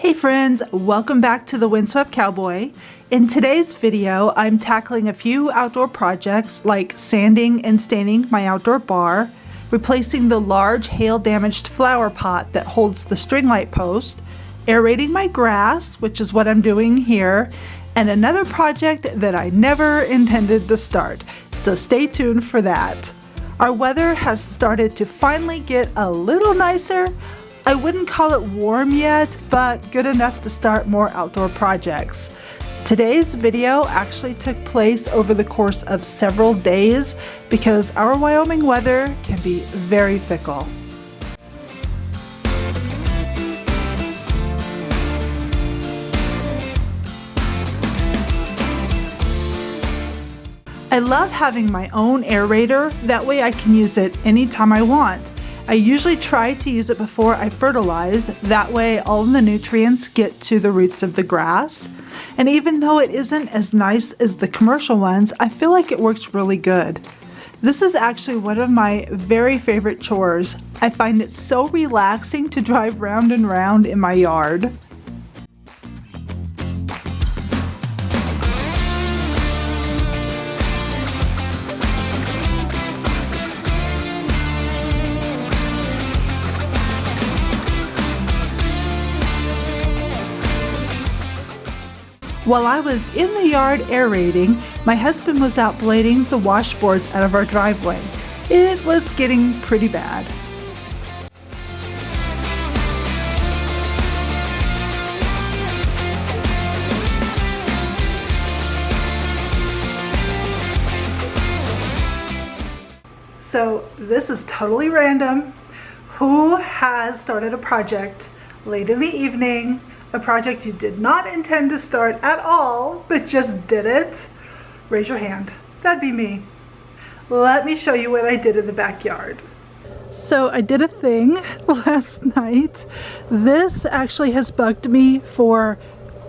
Hey friends, welcome back to the Windswept Cowboy. In today's video, I'm tackling a few outdoor projects like sanding and staining my outdoor bar, replacing the large hail-damaged flower pot that holds the string light post, aerating my grass, which is what I'm doing here, and another project that I never intended to start, so stay tuned for that. Our weather has started to finally get a little nicer. I wouldn't call it warm yet, but good enough to start more outdoor projects. Today's video actually took place over the course of several days because our Wyoming weather can be very fickle. I love having my own aerator, that way I can use it anytime I want. I usually try to use it before I fertilize, that way all of the nutrients get to the roots of the grass. And even though it isn't as nice as the commercial ones, I feel like it works really good. This is actually one of my very favorite chores. I find it so relaxing to drive round and round in my yard. While I was in the yard aerating, my husband was out blading the washboards out of our driveway. It was getting pretty bad. So this is totally random. Who has started a project late in the evening? A project you did not intend to start at all, but just did it? Raise your hand. That'd be me. Let me show you what I did in the backyard. So I did a thing last night. This actually has bugged me for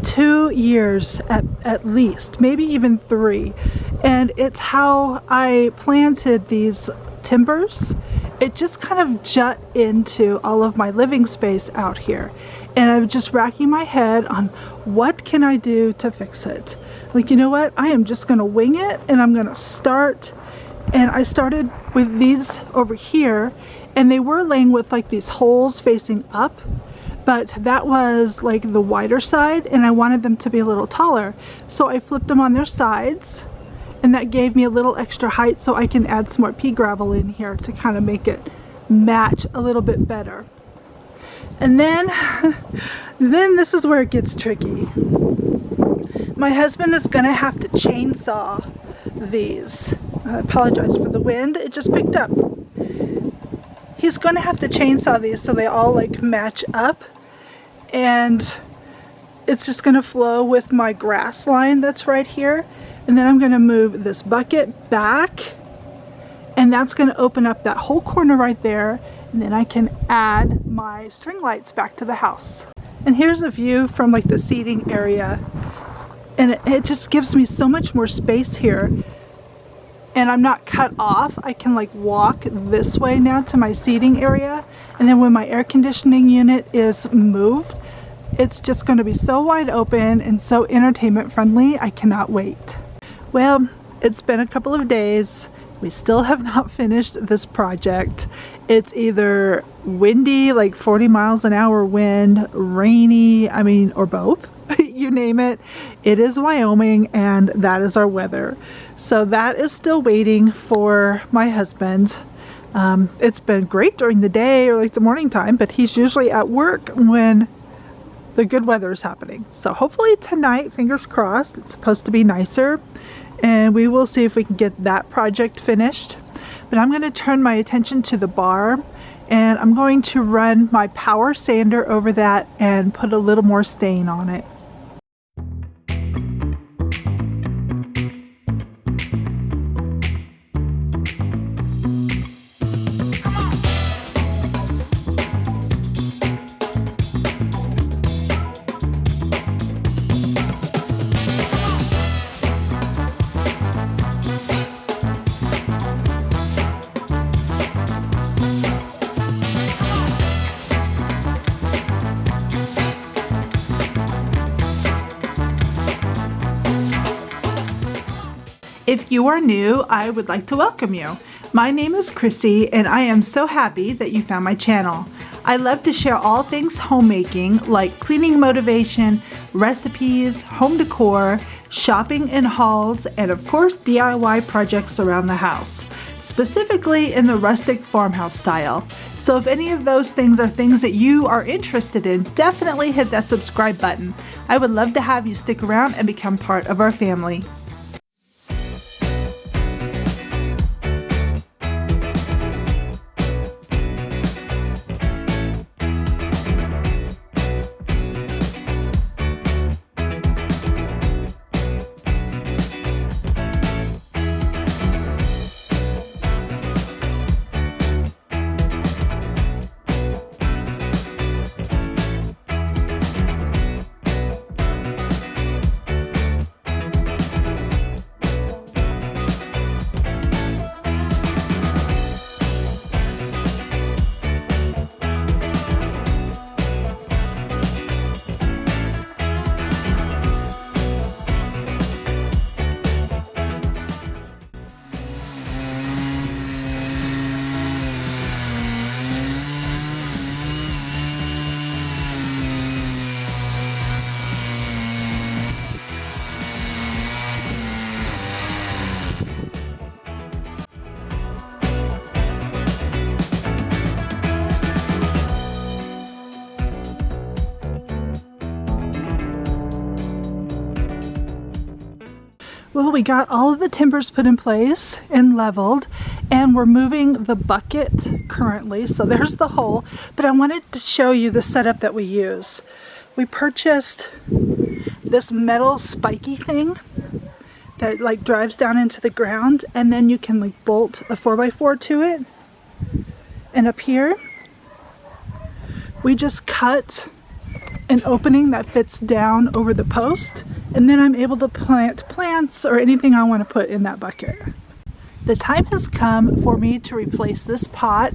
2 years at least, maybe even 3. And it's how I planted these timbers. It just kind of jut into all of my living space out here. And I'm just racking my head on what can I do to fix it. Like, you know what? I am just gonna wing it and I'm gonna start. And I started with these over here and they were laying with like these holes facing up, but that was like the wider side and I wanted them to be a little taller. So I flipped them on their sides and that gave me a little extra height so I can add some more pea gravel in here to kind of make it match a little bit better. And then this is where it gets tricky. My husband is gonna have to chainsaw these. I apologize for the wind, it just picked up. He's gonna have to chainsaw these so they all like match up. And it's just gonna flow with my grass line that's right here. And then I'm gonna move this bucket back. And that's gonna open up that whole corner right there. And then I can add my string lights back to the house. And here's a view from like the seating area. And it just gives me so much more space here. And I'm not cut off. I can like walk this way now to my seating area. And then when my air conditioning unit is moved, it's just going to be so wide open and so entertainment friendly. I cannot wait. Well, it's been a couple of days. We still have not finished this project. It's either windy, like 40 miles an hour wind, rainy, I mean, or both, you name it. It is Wyoming and that is our weather. So that is still waiting for my husband. It's been great during the day or like the morning time, but he's usually at work when the good weather is happening. So hopefully tonight, fingers crossed, it's supposed to be nicer. And we will see if we can get that project finished. But I'm going to turn my attention to the bar and I'm going to run my power sander over that and put a little more stain on it. If you are new, I would like to welcome you. My name is Krissy, and I am so happy that you found my channel. I love to share all things homemaking, like cleaning motivation, recipes, home decor, shopping and hauls, and of course DIY projects around the house, specifically in the rustic farmhouse style. So if any of those things are things that you are interested in, definitely hit that subscribe button. I would love to have you stick around and become part of our family. Well, we got all of the timbers put in place and leveled, and we're moving the bucket currently. So there's the hole, but I wanted to show you the setup that we use. We purchased this metal spiky thing that like drives down into the ground, and then you can like bolt a 4x4 to it. And up here, we just cut an opening that fits down over the post, and then I'm able to plant plants or anything I want to put in that bucket. The time has come for me to replace this pot.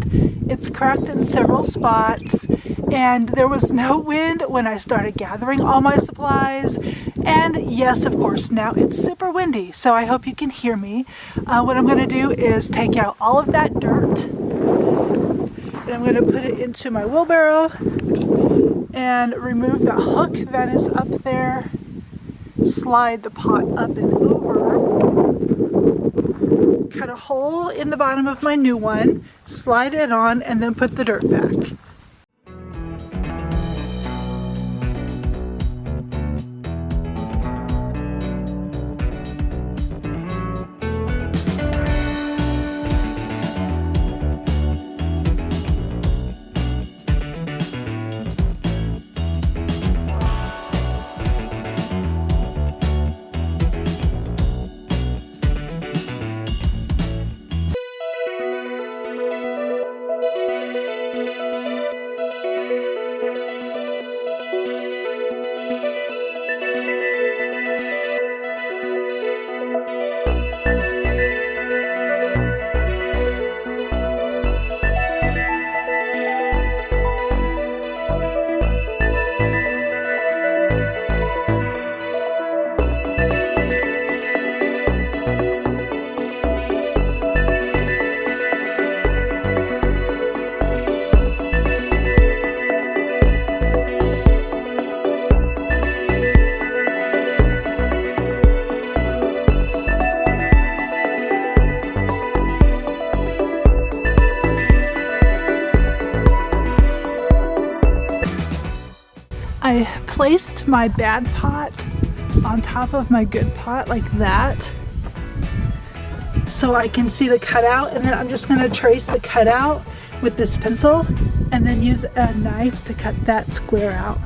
It's cracked in several spots, and there was no wind when I started gathering all my supplies. And yes, of course, now it's super windy, so I hope you can hear me. What I'm going to do is take out all of that dirt, and I'm going to put it into my wheelbarrow and remove the hook that is up there, slide the pot up and over, cut a hole in the bottom of my new one, slide it on, and then put the dirt back. I placed my bad pot on top of my good pot like that, so I can see the cutout, and then I'm just going to trace the cutout with this pencil and then use a knife to cut that square out.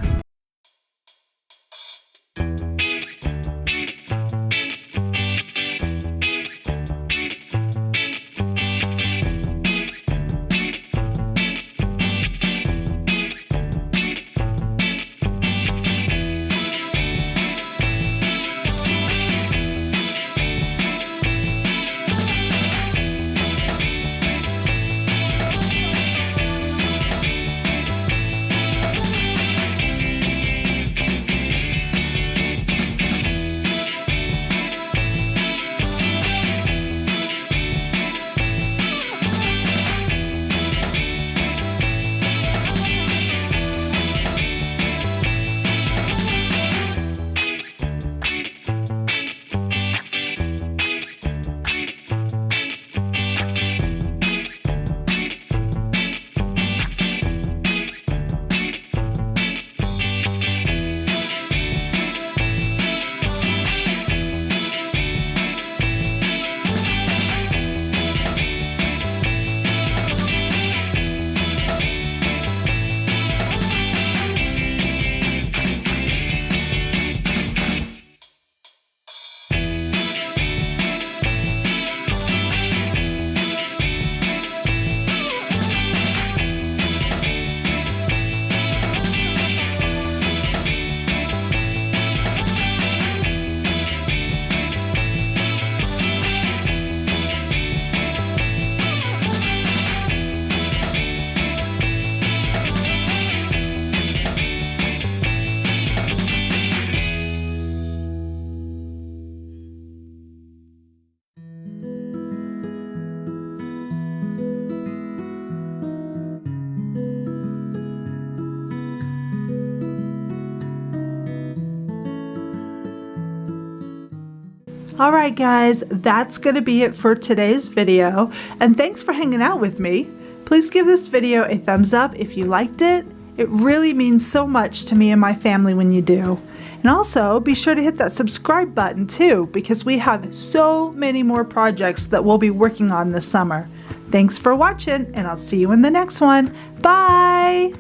All right, guys, that's going to be it for today's video. And thanks for hanging out with me. Please give this video a thumbs up if you liked it. It really means so much to me and my family when you do. And also be sure to hit that subscribe button too, because we have so many more projects that we'll be working on this summer. Thanks for watching, and I'll see you in the next one. Bye!